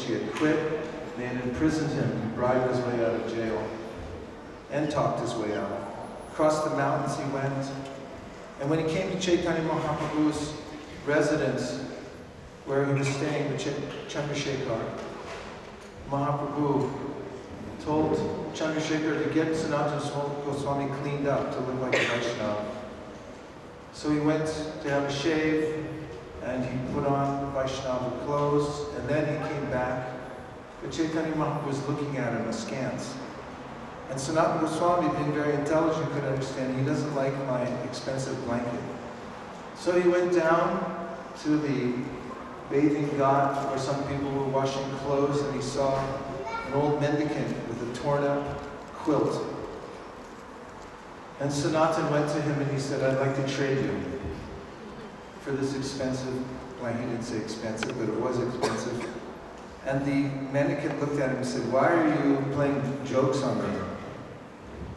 He had quit. They had imprisoned him. He bribed his way out of jail and talked his way out. Across the mountains he went. And when he came to Chaitanya Mahaprabhu's residence, where he was staying with Chandrasekhar, Mahaprabhu told Chandrasekhar to get Sanatana Goswami cleaned up to look like a Vaishnava. So he went to have a shave, and he put on Vaishnava clothes, and then he came back. But Chaitanya Mahaprabhu was looking at him askance. And Sanatana Goswami, being very intelligent, could understand he doesn't like my expensive blanket. So he went down to the bathing ghat where some people were washing clothes, and he saw an old mendicant with a torn up quilt. And Sanatan went to him and he said, I'd like to trade you for this expensive blanket. He didn't say expensive, but it was expensive. And the mendicant looked at him and said, why are you playing jokes on me?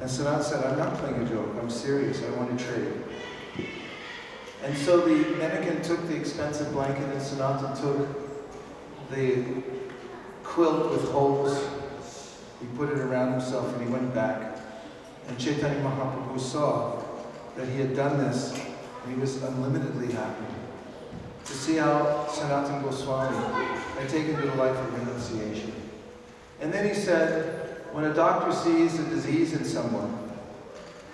And Sanatan said, I'm not playing a joke, I'm serious, I want to trade. And so the mendicant took the expensive blanket and Sanatan took the quilt with holes. He put it around himself and he went back. And Chaitanya Mahaprabhu saw that he had done this and he was unlimitedly happy to see how Sanatana Goswami had taken to the life of renunciation. And then he said, when a doctor sees a disease in someone,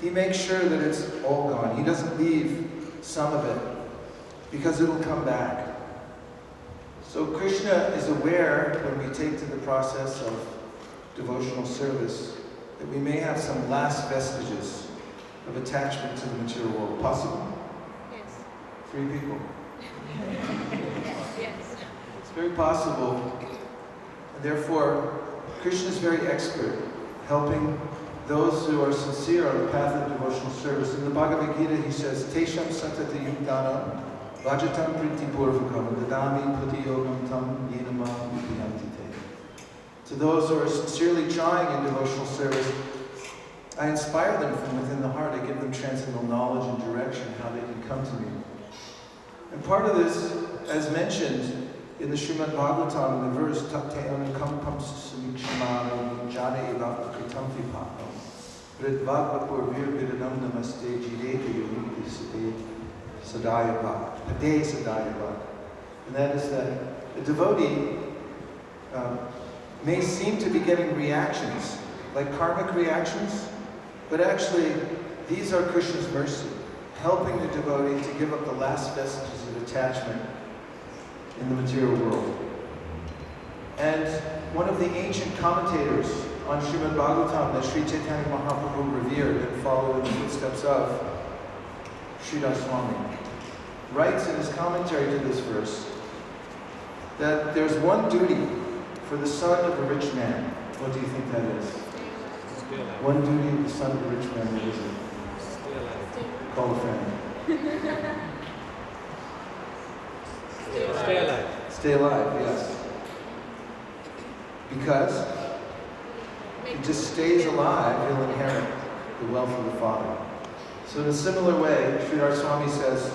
he makes sure that it's all gone. He doesn't leave some of it, because it'll come back. So Krishna is aware when we take to the process of devotional service that we may have some last vestiges of attachment to the material world. Possible? Yes. 3 people? Yes. It's very possible. And therefore, Krishna is very expert helping those who are sincere on the path of devotional service. In the Bhagavad Gita, he says, Tesham satata yuktanam vajatam pritipurvakam dadami puti yogam tam yenamam vidyantite. To those who are sincerely trying in devotional service, I inspire them from within the heart. I give them transcendental knowledge and direction, how they can come to me. And part of this, as mentioned in the Srimad Bhagavatam, in the verse, Tatteana kampam sumikshimano jane evapta kritam vipakam ridvapapur virvidam namaste jirete yuniti sade sadayava, pade sadayava. And that is that a devotee may seem to be getting reactions, like karmic reactions, but actually these are Krishna's mercy, helping the devotee to give up the last vestiges of attachment in the material world. And one of the ancient commentators on Srimad Bhagavatam that Sri Chaitanya Mahaprabhu revered and followed in the footsteps of Sridhar Swami writes in his commentary to this verse that there's one duty for the son of a rich man. What do you think that is? One duty of the son of a rich man, what is it? Call a friend. Stay alive. Stay alive, yes. Because if he just stays alive, he'll inherit the wealth of the Father. So in a similar way, Sridhar Swami says,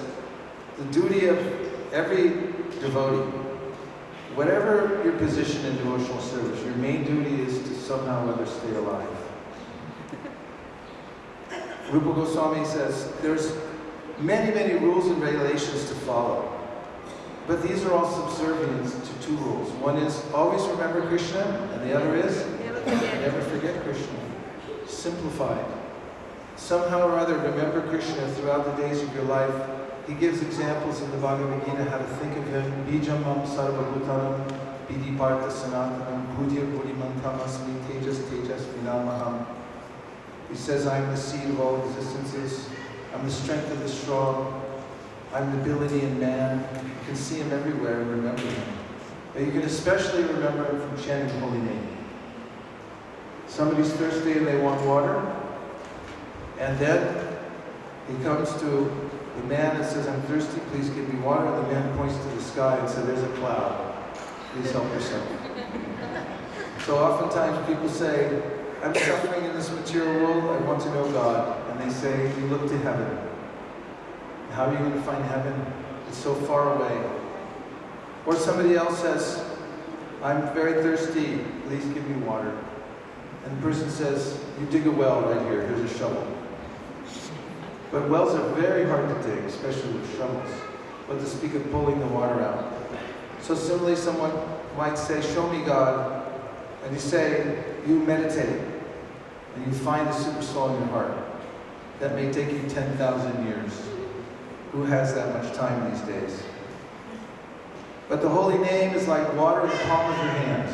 the duty of every devotee, whatever your position in devotional service, your main duty is to somehow or other stay alive. Rupa Goswami says there's many, many rules and regulations to follow. But these are all subservient to 2 rules. One is always remember Krishna, and the other is never forget Krishna. Simplified. Somehow or other remember Krishna throughout the days of your life. He gives examples in the Bhagavad Gita how to think of him. Bijamam sarvabhutanam vidipartha sanatanam bhudya buddhimantam asmi tejas tejas vinamaham. He says, I'm the seed of all existences. I'm the strength of the strong. I'm the ability in man. You can see him everywhere and remember him. But you can especially remember him from chanting holy name. Somebody's thirsty and they want water. And then he comes to the man and says, I'm thirsty, please give me water. And the man points to the sky and says, there's a cloud. Please help yourself. So oftentimes people say, I'm suffering in this material world, I want to know God. And they say, you look to heaven. How are you going to find heaven? It's so far away. Or somebody else says, I'm very thirsty, please give me water. And the person says, you dig a well right here, here's a shovel. But wells are very hard to dig, especially with shovels. But to speak of pulling the water out. So similarly, someone might say, show me God. And you say, you meditate. And you find the super soul in your heart. That may take you 10,000 years. Who has that much time these days? But the holy name is like water in the palm of your hand.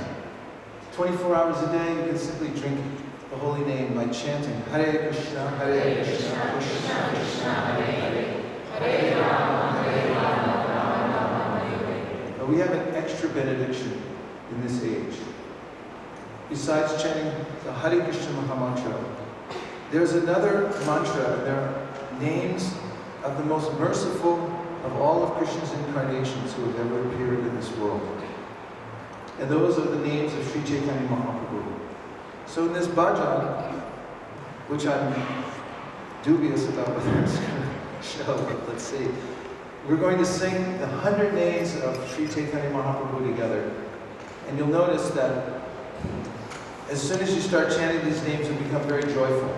24 hours a day, you can simply drink the holy name by chanting Hare Krishna, Hare Krishna, Krishna Krishna, Hare Hare, Hare Rama, Hare Rama, Rama Rama, Hare Hare. But we have an extra benediction in this age. Besides chanting the Hare Krishna Mahamantra, there's another mantra, and there are names of the most merciful of all of Krishna's incarnations who have ever appeared in this world. And those are the names of Sri Chaitanya Mahaprabhu. So in this bhajan, which I'm dubious about whether it's going to show, but let's see. We're going to sing the 100 names of Sri Chaitanya Mahaprabhu together. And you'll notice that as soon as you start chanting these names, you become very joyful.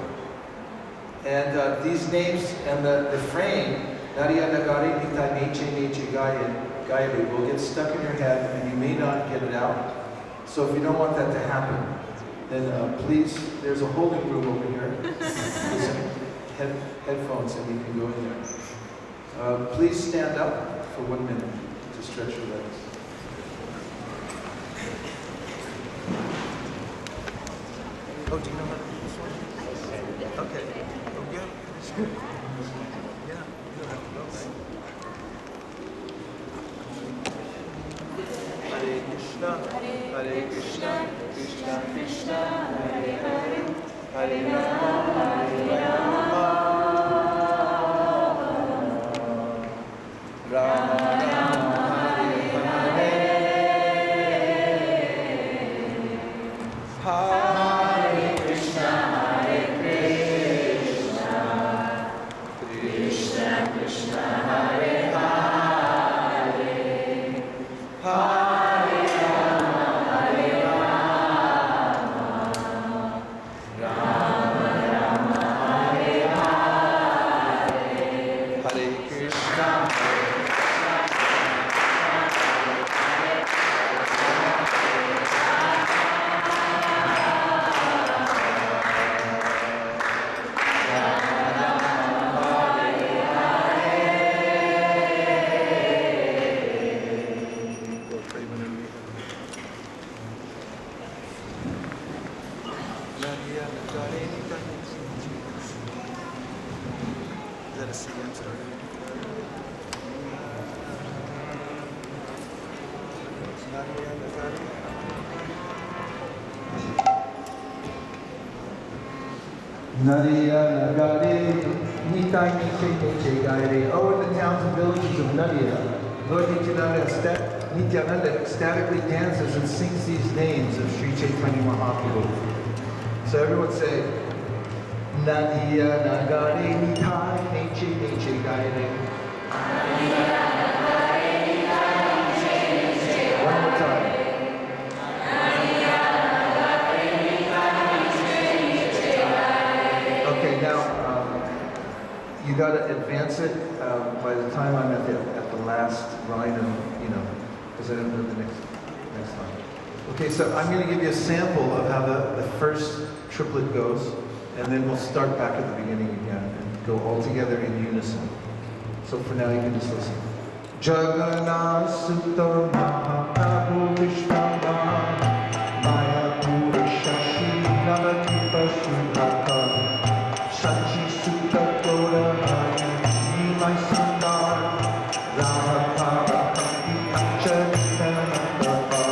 And these names and the refrain, Nariya Nagari Nita Neche Neche Gayade, will get stuck in your head and you may not get it out. So if you don't want that to happen, then please, there's a holding room over here. Some headphones and you can go in there. Please stand up for 1 minute to stretch your legs. Oh, do you know how to do this one? Okay. Oh, good. It's good. Yeah, you don't have to go, right? Hare Krishna, Hare Krishna, Krishna Krishna, Hare Hare, Hare Rama, Hare Rama, Rama Rama, Hare Hare, Hare Krishna, Hare Krishna, Krishna Krishna, Hare Hare, Hare Rama, Hare Rama, Rama Rama, Hare Hare, Hare Krishna. Is that a C? I'm sorry. Nadia Nagare, Nitai Niche Gaire. Oh, in the towns and villages of Nadia, Lord Nityananda ecstatically dances and sings these names of Sri Chaitanya Mahaprabhu. So everyone say, Nadia Nagare, Nitai Niche Gaire. One more time. Okay, now you got to advance it by the time I'm at the last line of, because I don't know the next line. Okay, so I'm going to give you a sample of how the first triplet goes, and then we'll start back at the beginning again and go all together in unison. So for now, you can just listen. Jagannath Sutta Mahaprabhu Vishwama Maya Pura Shashi Navatipa Sudhaka Sachi Sutta Goda Hari Nimai Sundar Rama Pava Bhakti Acharita Nandava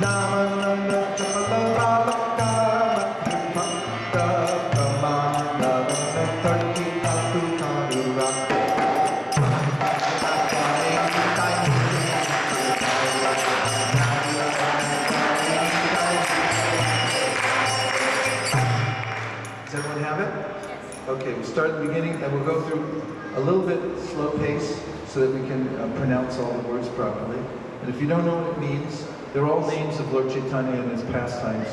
Namananda Jamala Lalaka Bhakta Pramana Tarki Atu Karura. Does everyone have it? Yes. Okay, we'll start at the beginning and we'll go through a little bit slow pace so that we can pronounce all the words properly. And if you don't know what it means, They're all names of Lord Chaitanya and his pastimes.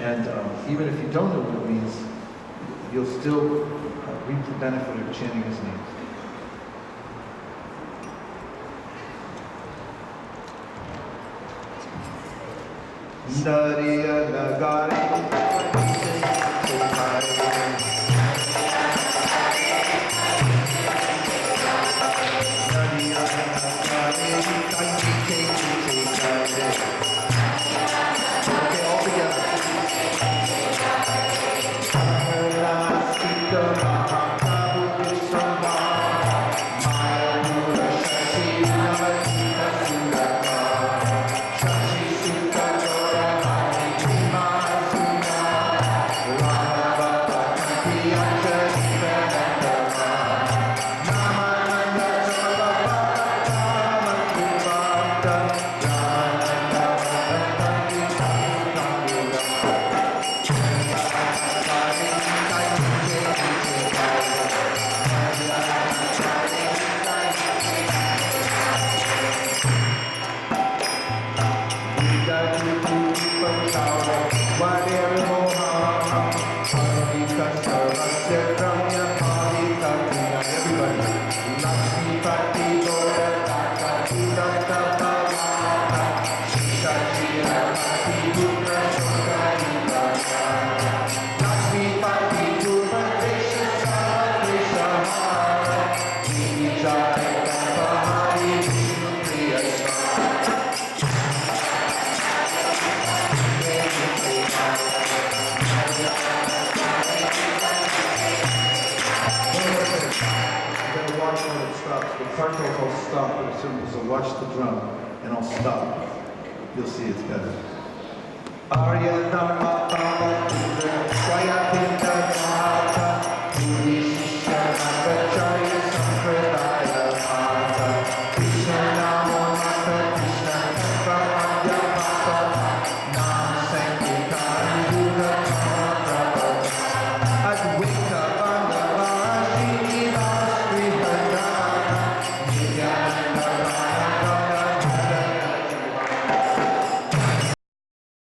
And even if you don't know what it means, you'll still reap the benefit of chanting his name. Nariya Nagari Okay, all together. I'll stop, but as soon as I watch the drum and I'll stop, you'll see it's better. Arya Dharma Swaya